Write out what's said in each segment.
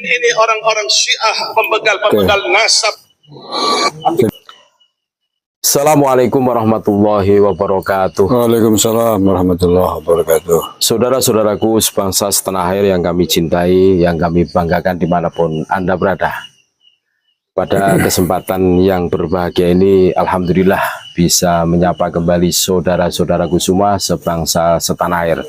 ini orang-orang Syiah pembegal-pembegal nasab. Assalamualaikum warahmatullahi wabarakatuh. Waalaikumsalam warahmatullahi wabarakatuh. Saudara-saudaraku sebangsa setanah air yang kami cintai, yang kami banggakan dimanapun Anda berada. Pada kesempatan yang berbahagia ini, alhamdulillah bisa menyapa kembali saudara-saudaraku semua sebangsa setanah air.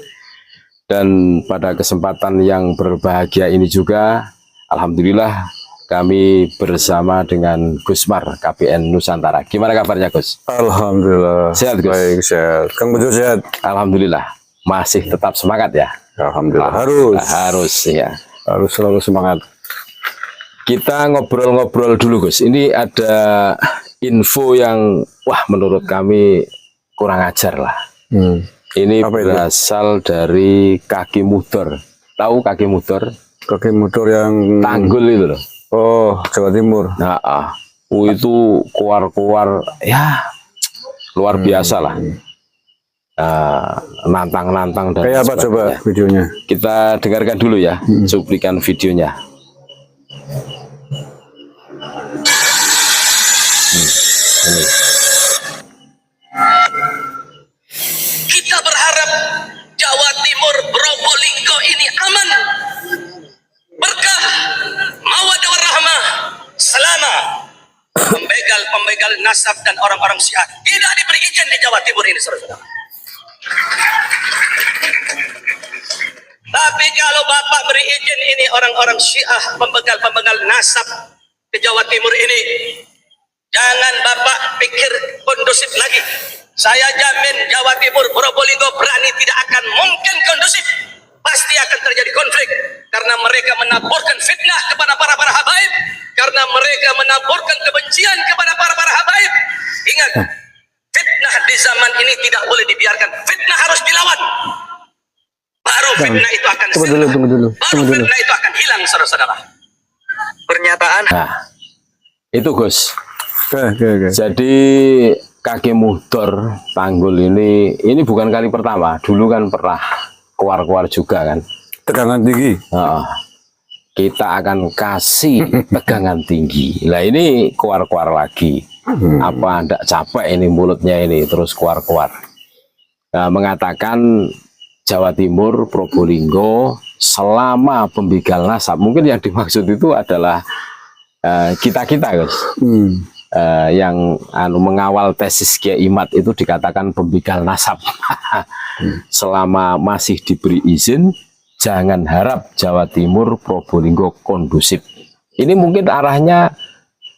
Dan pada kesempatan yang berbahagia ini juga, alhamdulillah kami bersama dengan Gusmar KPN Nusantara. Gimana kabarnya, Gus? Alhamdulillah. Sehat, Gus? Baik, sehat. Kang Bejo sehat? Alhamdulillah. Masih tetap semangat ya? Alhamdulillah. Harus ya. Harus selalu semangat. Kita ngobrol-ngobrol dulu, Gus. Ini ada info yang, wah, menurut kami kurang ajar lah. Ini apa berasal dari kaki mudor. Tahu kaki mudor? Kaki motor yang Tanggul itu loh. Oh, Jawa Timur. Nah, itu keluar-keluar, ya luar biasa lah. Nantang-nantang dan Kayak apa coba videonya? Kita dengarkan dulu ya, cuplikan videonya. Kita berharap Jawa Timur, Probolinggo ini aman, berkah, mawaddah warahmah, selama pembegal-pembegal nasab dan orang-orang Syiah tidak diberi izin di Jawa Timur ini, saudara-saudara. Tapi kalau Bapak beri izin ini orang-orang Syiah pembegal-pembegal nasab ke Jawa Timur ini, jangan Bapak pikir kondusif lagi. Saya jamin Jawa Timur, Probolinggo berani tidak akan mungkin kondusif. Pasti akan terjadi konflik karena mereka menaburkan fitnah kepada para habaib, karena mereka menaburkan kebencian kepada para habaib. Ingat, fitnah di zaman ini tidak boleh dibiarkan. Fitnah harus dilawan. Baru fitnah itu akan Tunggu dulu. fitnah itu akan hilang, saudara-saudara. Pernyataan. Nah, itu Gus. Oke. Jadi kaki mudor Tanggul ini bukan kali pertama. Dulu kan pernah keluar-keluar juga kan. Tegangan tinggi. Kita akan kasih tegangan tinggi. Nah, ini keluar-keluar lagi. Apa ndak capek ini mulutnya ini terus keluar-keluar. Mengatakan Jawa Timur, Probolinggo selama pembegal nasab. Mungkin yang dimaksud itu adalah kita-kita, Guys. Yang mengawal tesis Kiai Imad itu dikatakan pembegal nasab. Selama masih diberi izin, jangan harap Jawa Timur, Probolinggo kondusif. Ini mungkin arahnya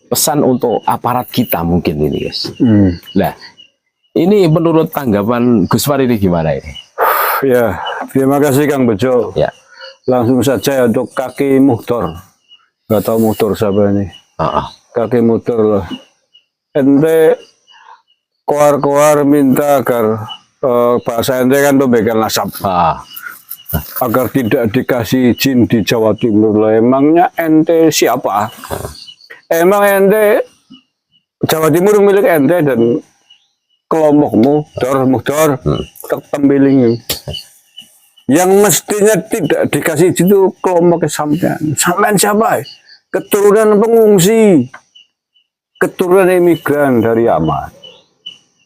pesan untuk aparat kita mungkin ini, guys. Nah, ini menurut tanggapan Gusmar ini gimana ini? Ya, terima kasih Kang Bejo. Ya. Langsung saja untuk kaki motor. Gak tahu motor siapa ini. Kaki motor loh. Ente keluar minta agar bahasa ente kan pembegal nasab. Agar tidak dikasih izin di Jawa Timur. Loh, emangnya ente siapa? Emang ente Jawa Timur milik ente dan kelompokmu muhdor tembiling. Yang mestinya tidak dikasih izin itu kelompok sampean. Sampean siapa? Keturunan pengungsi, keturunan imigran dari Yaman.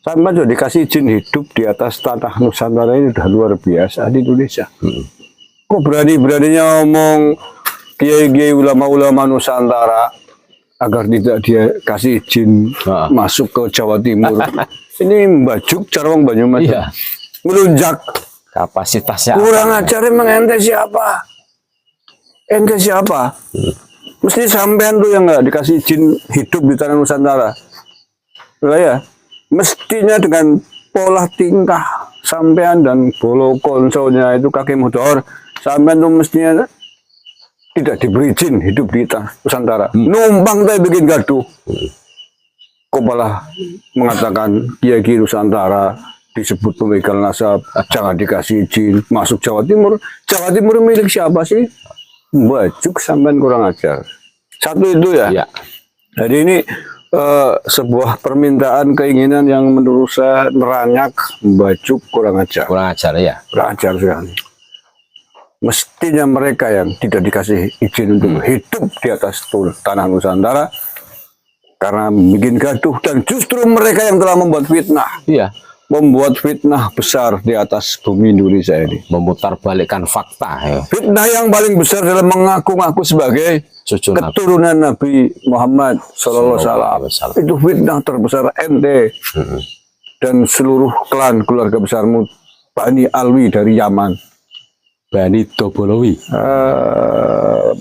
Sampai sudah dikasih izin hidup di atas tanah Nusantara ini sudah luar biasa di Indonesia. Kok berani-beraninya ngomong kiai-kiai ulama-ulama Nusantara agar tidak dia kasih izin masuk ke Jawa Timur. Ini mbajuk carwang Banyumas. Iya. Melunjak. Kapasitasnya kurang ajar emang ente siapa? Ente siapa? Mesti sampean tuh yang nggak dikasih izin hidup di tanah Nusantara. Lah ya, mestinya dengan pola tingkah sampean dan bolo konsolnya itu kaki motor, sampean tuh mestinya tidak diberi izin hidup di tanah Nusantara. Numpang teh bikin gaduh. Kok malah mengatakan kiai Nusantara disebut pembegal nasab, jangan dikasih izin masuk Jawa Timur. Jawa Timur milik siapa sih? Bajuk sampean kurang ajar. Satu itu ya. Jadi ini sebuah permintaan keinginan yang menurut saya meranyak, Bajuk kurang ajar. Kurang ajar ya. Kurang ajar sekali. mestinya mereka yang tidak dikasih izin untuk hidup di atas tanah Nusantara karena bikin gaduh, dan justru mereka yang telah membuat fitnah. Iya. Membuat fitnah besar di atas bumi Indonesia ini. Memutarbalikkan fakta. Ya. Fitnah yang paling besar adalah mengaku-ngaku sebagai Cucu Nabi. keturunan Nabi Muhammad Sallallahu Alaihi Wasallam. Itu fitnah terbesar ente dan seluruh klan keluarga besarmu Bani Alwi dari Yaman. Bani Dobolowi.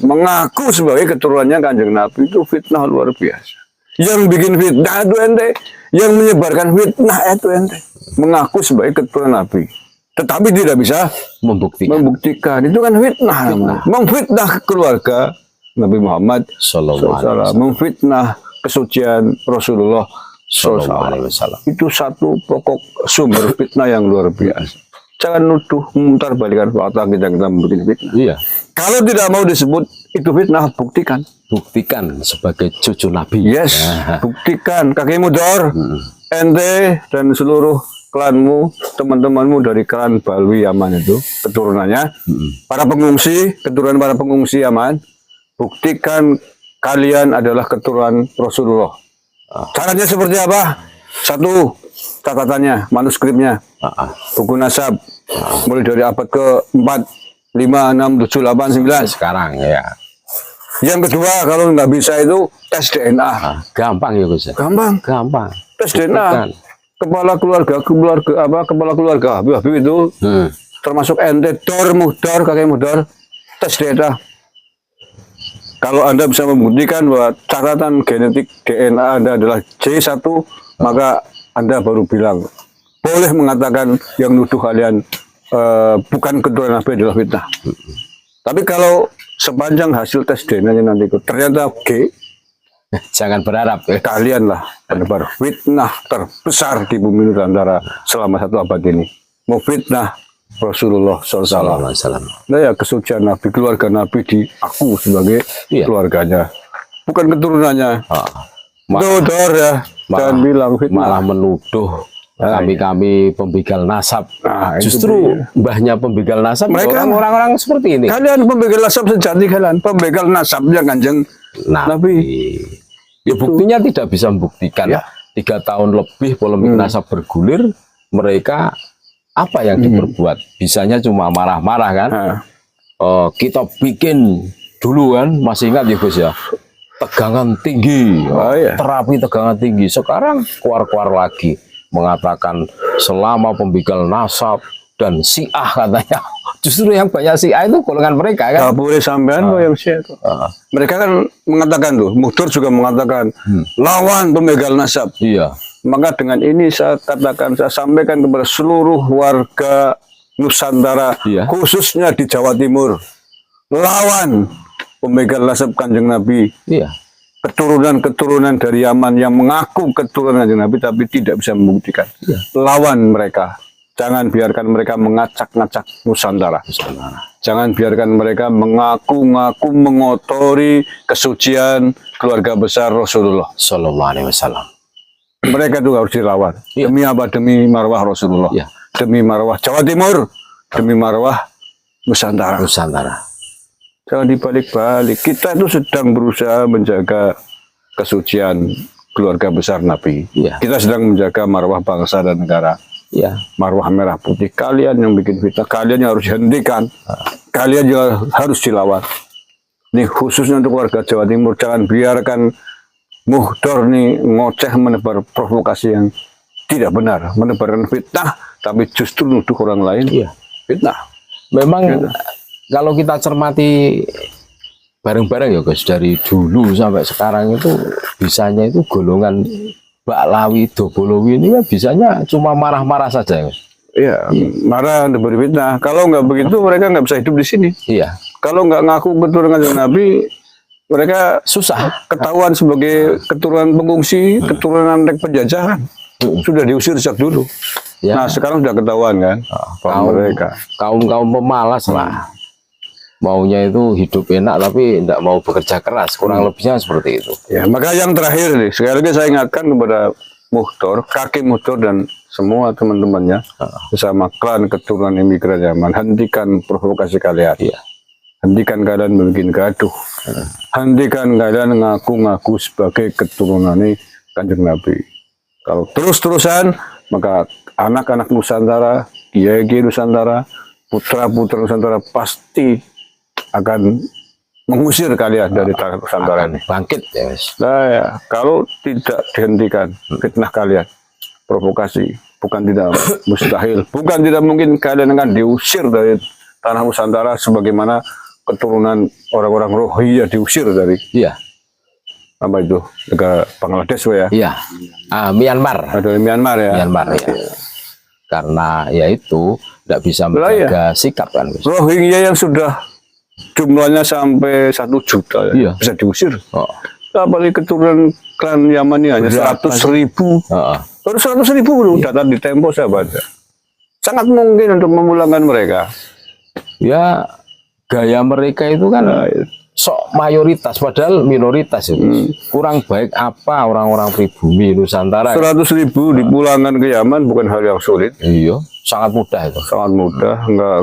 Mengaku sebagai keturunannya Kanjeng Nabi itu fitnah luar biasa. Yang bikin fitnah itu ente, yang menyebarkan fitnah itu ente. Mengaku sebagai keturunan Nabi, tetapi tidak bisa membuktikan. Itu kan fitnah. Memfitnah keluarga Nabi Muhammad Sallallahu Alaihi Wasallam, memfitnah kesucian Rasulullah Sallallahu Alaihi Wasallam. Itu satu pokok sumber fitnah yang luar biasa. Jangan nuduh memutarbalikkan fakta kita membuat fitnah. Iya. Kalau tidak mau disebut itu fitnah, buktikan. Buktikan sebagai cucu Nabi. Yes, buktikan. Kaki mudor, ente dan seluruh klanmu, teman-temanmu dari klan Balwi Yaman itu, keturunannya, para pengungsi, keturunan para pengungsi Yaman, buktikan kalian adalah keturunan Rasulullah. Caranya seperti apa? Satu, catatannya, manuskripnya, buku nasab, mulai dari abad ke-4, 5, 6, 7, 8, 9. Sekarang ya. Yang kedua, kalau nggak bisa itu tes DNA. Gampang ya Gus. Gampang. Tes DNA. Kepala keluarga Habib itu termasuk ente, muhdor, kakek muhdor, tes DNA. Kalau Anda bisa membuktikan bahwa catatan genetik DNA Anda adalah J1, maka Anda baru bilang boleh mengatakan yang nuduh kalian bukan keturunan Nabi adalah fitnah. Tapi kalau sepanjang hasil tes DNA-nya nanti ternyata G, jangan berharap. Kalianlah penebar fitnah terbesar di bumi Nusantara selama 1 abad ini. Mau fitnah Rasulullah SAW. Nah ya, kesucian Nabi, keluarga Nabi diaku sebagai keluarganya, bukan keturunannya. Dodor ya, jangan bilang fitnah. Malah menuduh kami pembegal nasab. Justru mbahnya pembegal nasab mereka orang-orang seperti ini. Kalian pembegal nasab sejati, kalian pembegal nasabnya Kanjeng Nabi. Ya buktinya tidak bisa membuktikan. 3 tahun lebih polemik nasab bergulir, mereka apa yang diperbuat? Bisanya cuma marah-marah kan? Kita bikin dulu kan, masih ingat ya Gus ya? Tegangan tinggi, terapi tegangan tinggi. Sekarang keluar-keluar lagi mengatakan selama pembegal nasab dan Syiah katanya. Justru yang banyak Syiah itu golongan mereka kan. Gak boleh sampean yang Syiah itu. Mereka kan mengatakan tuh, Muhdur juga mengatakan lawan pembegal nasab. Iya. Maka dengan ini saya katakan, saya sampaikan kepada seluruh warga Nusantara, khususnya di Jawa Timur, lawan pembegal nasab Kanjeng Nabi. Iya. Keturunan-keturunan dari Yaman yang mengaku keturunan Kanjeng Nabi tapi tidak bisa membuktikan. Lawan mereka. Jangan biarkan mereka mengacak-ngacak Nusantara. Jangan biarkan mereka mengaku-ngaku mengotori kesucian keluarga besar Rasulullah Sallallahu Alaihi Wasallam. Mereka itu harus dilawan. Demi apa? Demi marwah Rasulullah. Demi marwah Jawa Timur. Demi marwah Nusantara. Jangan dibalik-balik. Kita itu sedang berusaha menjaga kesucian keluarga besar Nabi. Kita sedang menjaga marwah bangsa dan negara. Marwah merah putih. Kalian yang bikin fitnah, kalian yang harus dihentikan. Kalian juga harus dilawan. Ini khususnya untuk warga Jawa Timur. Jangan biarkan Muhdur nih ngoceh menebar provokasi yang tidak benar. Menebarkan fitnah, tapi justru nuduh orang lain. Fitnah. Memang kalau kita cermati bareng-bareng ya Gus, dari dulu sampai sekarang itu bisanya itu golongan Baklawi, Dobolowi ini kan bisanya cuma marah-marah saja Gus. Marah untuk berfitnah. Kalau nggak begitu mereka nggak bisa hidup di sini. Kalau nggak ngaku keturunan Nabi, mereka susah ketahuan sebagai keturunan pengungsi, keturunan penjajahan. Sudah diusir sejak dulu. Nah sekarang sudah ketahuan kan, kaum pemalas lah. Maunya itu hidup enak tapi tidak mau bekerja keras, kurang lebihnya seperti itu. Maka yang terakhir nih, sekali lagi saya ingatkan kepada Muhdur, kaki Muhdur dan semua teman-temannya bersama klan keturunan imigran Yaman, hentikan provokasi kalian. Iya. Hentikan kalian bikin gaduh. Hentikan kalian ngaku-ngaku sebagai keturunan Kanjeng Nabi. Kalau terus-terusan, maka anak-anak Nusantara, kiai-kiai Nusantara, putra-putra Nusantara pasti akan mengusir kalian dari tanah Nusantara ini. Bangkit ya, Mas. Nah, ya, kalau tidak dihentikan fitnah kalian, provokasi, bukan tidak mustahil, bukan tidak mungkin kalian akan diusir dari tanah Nusantara sebagaimana keturunan orang-orang Rohingya diusir dari Iya. apa itu negara Bangladesh ya? Iya. Myanmar. Ada Myanmar ya. Myanmar ya. Karena ya itu tidak bisa menjaga sikap kan, Gus. Rohingya yang sudah jumlahnya sampai 1 juta Iya. bisa diusir. Oh. Apalagi keturunan klan Yaman ini hanya 100.000. Baru 100.000 belum data di Tempo saya baca. Sangat mungkin untuk memulangkan mereka. Ya gaya mereka itu kan sok mayoritas padahal minoritas itu. Kurang baik apa orang-orang pribumi Nusantara. 100.000 dipulangkan ke Yaman bukan hal yang sulit. Iya, sangat mudah itu. Sangat mudah,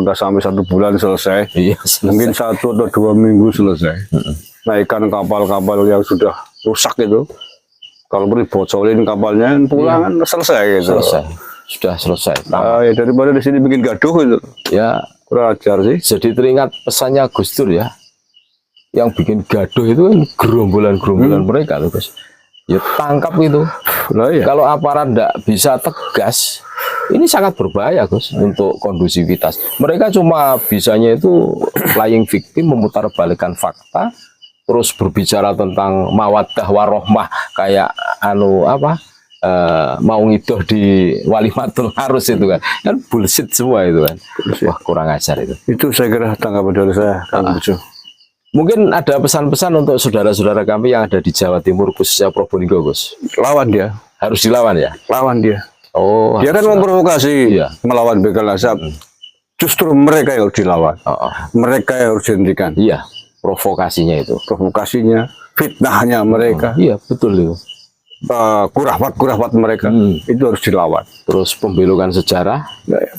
nggak sampai 1 bulan selesai. Iya, Mungkin 1 atau 2 minggu selesai. Naikkan kapal-kapal yang sudah rusak itu. Kalau beri bocorin kapalnya, pulang kan selesai gitu. Selesai, sudah selesai. Ya, daripada di sini bikin gaduh itu. Ya, kurang ajar sih. jadi teringat pesannya Gus Dur ya. Yang bikin gaduh itu kan gerombolan-gerombolan mereka loh, Gus. Ya tangkap itu. Nah, ya. Kalau aparat tidak bisa tegas, ini sangat berbahaya, Gus, untuk kondusivitas. Mereka cuma bisanya itu playing victim, memutarbalikkan fakta, terus berbicara tentang mawaddah warohmah kayak mau ngidoh di Walimatul Arus itu kan bullshit semua itu kan. Wah, kurang ajar itu. Itu saya kira tanggapan dari saya. Mungkin ada pesan-pesan untuk saudara-saudara kami yang ada di Jawa Timur khususnya Probolinggo, Gus. Lawan dia, Harus dilawan ya. lawan dia. Oh, Dia kan memprovokasi Iya. melawan begal nasab. Justru mereka yang harus dilawan. Mereka yang harus dihentikan. Iya, provokasinya itu. Provokasinya, fitnahnya mereka, Iya, betul itu. kurafat mereka itu harus dilawan. Terus pembelokan sejarah,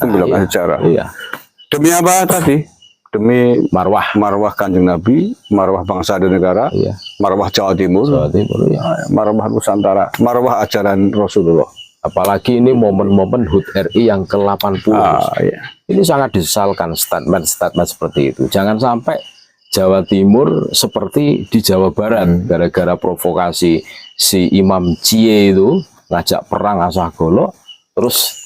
Pembelokan sejarah. iya. Demi apa tadi? Demi Marwah Kanjeng Nabi, marwah bangsa dan negara, Iya. marwah Jawa Timur, Jawa Timur ya. marwah Nusantara, marwah ajaran Rasulullah. Apalagi ini momen-momen HUT RI yang ke-80. Iya. Ini sangat disesalkan statement-statement seperti itu. Jangan sampai Jawa Timur seperti di Jawa Barat gara-gara provokasi si Imam Cie itu ngajak perang Asahgolo, terus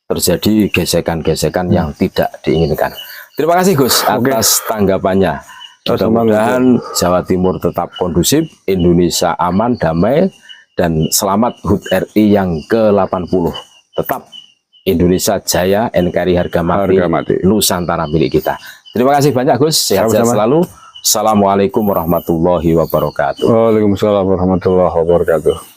terjadi gesekan-gesekan yang tidak diinginkan. Terima kasih Gus atas tanggapannya. Mudah-mudahan Jawa Timur tetap kondusif, Indonesia aman, damai, dan selamat HUT RI yang ke-80. Tetap Indonesia jaya, NKRI harga mati, Nusantara milik kita. Terima kasih banyak Gus, sehat-sehat selalu. Assalamualaikum warahmatullahi wabarakatuh. Waalaikumsalam warahmatullahi wabarakatuh.